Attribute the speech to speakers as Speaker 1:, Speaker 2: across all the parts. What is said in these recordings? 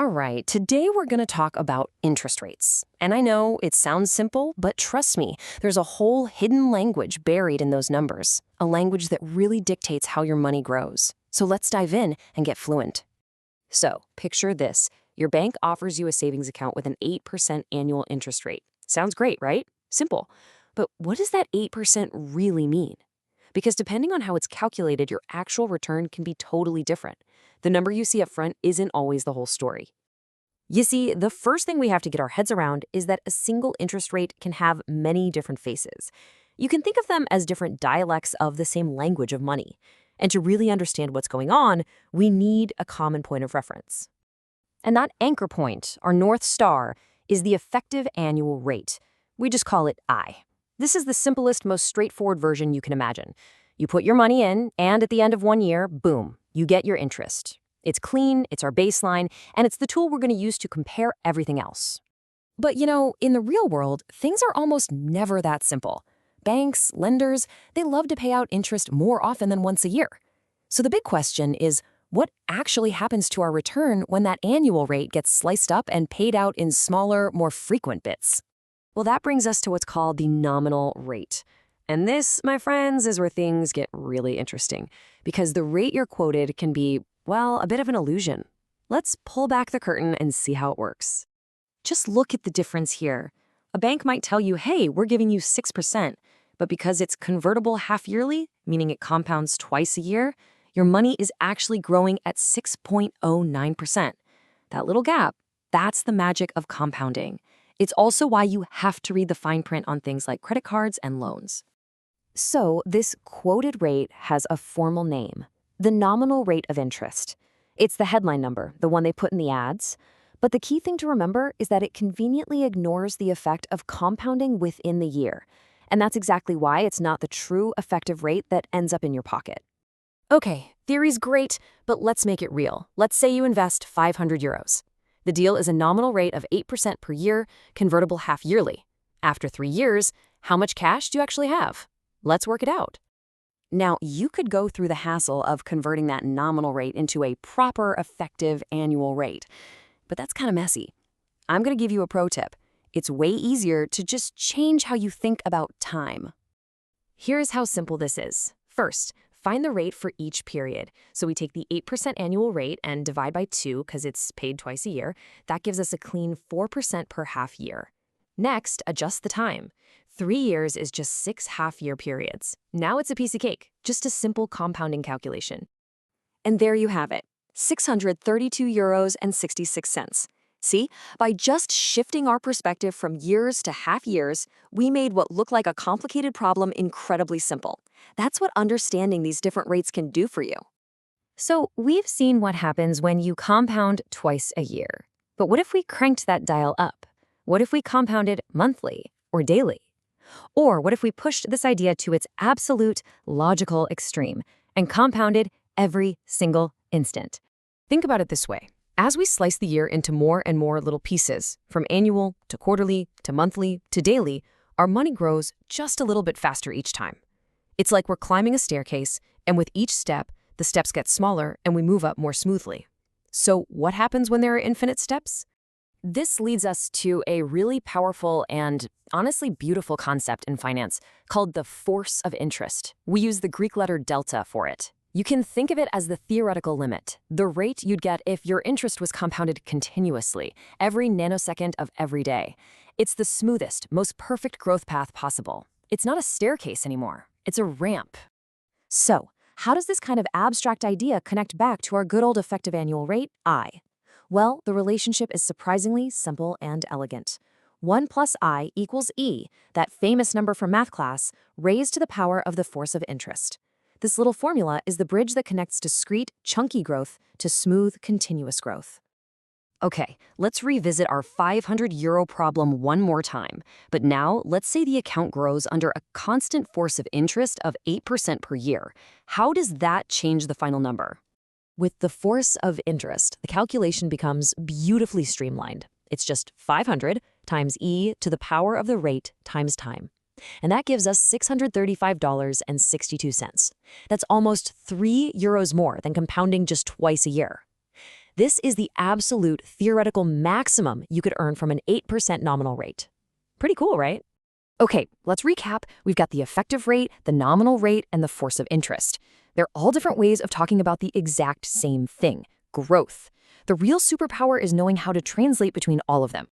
Speaker 1: All right, today we're going to talk about interest rates. And I know it sounds simple, but trust me, there's a whole hidden language buried in those numbers, a language that really dictates how your money grows. So let's dive in and get fluent. So, picture this. Your bank offers you a savings account with an 8% annual interest rate. Sounds great, right? Simple. But what does that 8% really mean? Because depending on how it's calculated, your actual return can be totally different. The number you see up front isn't always the whole story. You see, the first thing we have to get our heads around is that a single interest rate can have many different faces. You can think of them as different dialects of the same language of money. And to really understand what's going on, we need a common point of reference. And that anchor point, our North Star, is the effective annual rate. We just call it I. This is the simplest, most straightforward version you can imagine. You put your money in, and at the end of 1 year, boom, you get your interest. It's clean, it's our baseline, and it's the tool we're going to use to compare everything else. But in the real world, things are almost never that simple. Banks, lenders, they love to pay out interest more often than once a year. So the big question is, what actually happens to our return when that annual rate gets sliced up and paid out in smaller, more frequent bits? Well, that brings us to what's called the nominal rate. And this, my friends, is where things get really interesting, because the rate you're quoted can be, well, a bit of an illusion. Let's pull back the curtain and see how it works. Just look at the difference here. A bank might tell you, hey, we're giving you 6%, but because it's convertible half-yearly, meaning it compounds twice a year, your money is actually growing at 6.09%. That little gap, that's the magic of compounding. It's also why you have to read the fine print on things like credit cards and loans. So this quoted rate has a formal name, the nominal rate of interest. It's the headline number, the one they put in the ads. But the key thing to remember is that it conveniently ignores the effect of compounding within the year. And that's exactly why it's not the true effective rate that ends up in your pocket. Okay, theory's great, but let's make it real. Let's say you invest 500 euros. The deal is a nominal rate of 8% per year, convertible half-yearly. After 3 years, how much cash do you actually have? Let's work it out. Now, you could go through the hassle of converting that nominal rate into a proper, effective annual rate. But that's kind of messy. I'm going to give you a pro tip. It's way easier to just change how you think about time. Here's how simple this is. First, find the rate for each period. So we take the 8% annual rate and divide by 2 because it's paid twice a year. That gives us a clean 4% per half year. Next, adjust the time. 3 years is just 6 half-year periods. Now it's a piece of cake, just a simple compounding calculation. And there you have it, 632 euros and 66 cents. See, by just shifting our perspective from years to half years, we made what looked like a complicated problem incredibly simple. That's what understanding these different rates can do for you. So we've seen what happens when you compound twice a year. But what if we cranked that dial up? What if we compounded monthly or daily? Or what if we pushed this idea to its absolute logical extreme and compounded every single instant? Think about it this way. As we slice the year into more and more little pieces, from annual to quarterly to monthly to daily, our money grows just a little bit faster each time. It's like we're climbing a staircase, and with each step, the steps get smaller and we move up more smoothly. So what happens when there are infinite steps? This leads us to a really powerful and honestly beautiful concept in finance called the force of interest. We use the Greek letter delta for it. You can think of it as the theoretical limit, the rate you'd get if your interest was compounded continuously, every nanosecond of every day. It's the smoothest, most perfect growth path possible. It's not a staircase anymore. It's a ramp. So, how does this kind of abstract idea connect back to our good old effective annual rate, I? Well, the relationship is surprisingly simple and elegant. 1 plus I equals E, that famous number from math class, raised to the power of the force of interest. This little formula is the bridge that connects discrete, chunky growth to smooth, continuous growth. Okay, let's revisit our 500 euro problem one more time. But now, let's say the account grows under a constant force of interest of 8% per year. How does that change the final number? With the force of interest, the calculation becomes beautifully streamlined. It's just 500 times e to the power of the rate times time. And that gives us $635.62. That's almost 3 euros more than compounding just twice a year.
Speaker 2: This is the absolute theoretical maximum you could earn from an 8% nominal rate. Pretty cool, right?
Speaker 1: Okay, let's recap. We've got the effective rate, the nominal rate, and the force of interest. They're all different ways of talking about the exact same thing, growth. The real superpower is knowing how to translate between all of them.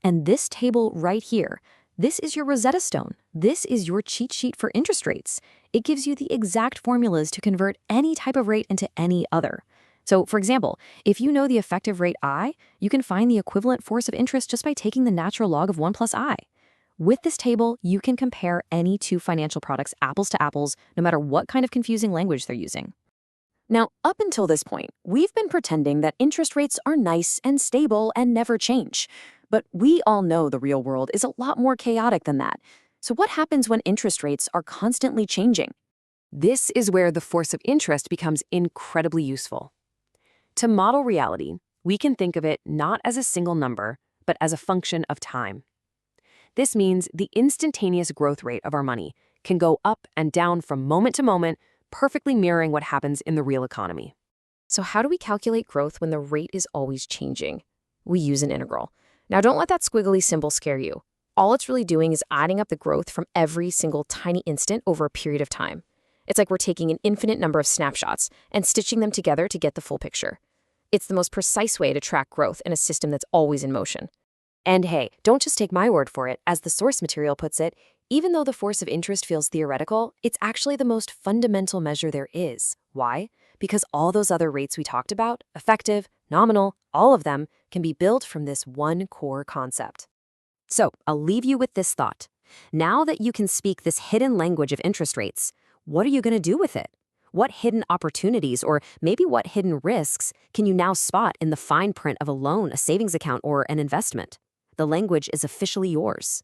Speaker 1: And this table right here, this is your Rosetta Stone. This is your cheat sheet for interest rates. It gives you the exact formulas to convert any type of rate into any other. So, for example, if you know the effective rate I, you can find the equivalent force of interest just by taking the natural log of 1 plus I. With this table, you can compare any two financial products apples to apples, no matter what kind of confusing language they're using. Now, up until this point, we've been pretending that interest rates are nice and stable and never change. But we all know the real world is a lot more chaotic than that. So what happens when interest rates are constantly changing? This is where the force of interest becomes incredibly useful. To model reality, we can think of it not as a single number, but as a function of time. This means the instantaneous growth rate of our money can go up and down from moment to moment, perfectly mirroring what happens in the real economy. So how do we calculate growth when the rate is always changing? We use an integral. Now don't let that squiggly symbol scare you. All it's really doing is adding up the growth from every single tiny instant over a period of time. It's like we're taking an infinite number of snapshots and stitching them together to get the full picture. It's the most precise way to track growth in a system that's always in motion. And hey, don't just take my word for it. As the source material puts it, even though the force of interest feels theoretical, it's actually the most fundamental measure there is. Why? Because all those other rates we talked about, effective, nominal, all of them, can be built from this one core concept. So I'll leave you with this thought. Now that you can speak this hidden language of interest rates, what are you going to do with it? What hidden opportunities, or maybe what hidden risks, can you now spot in the fine print of a loan, a savings account, or an investment? The language is officially yours.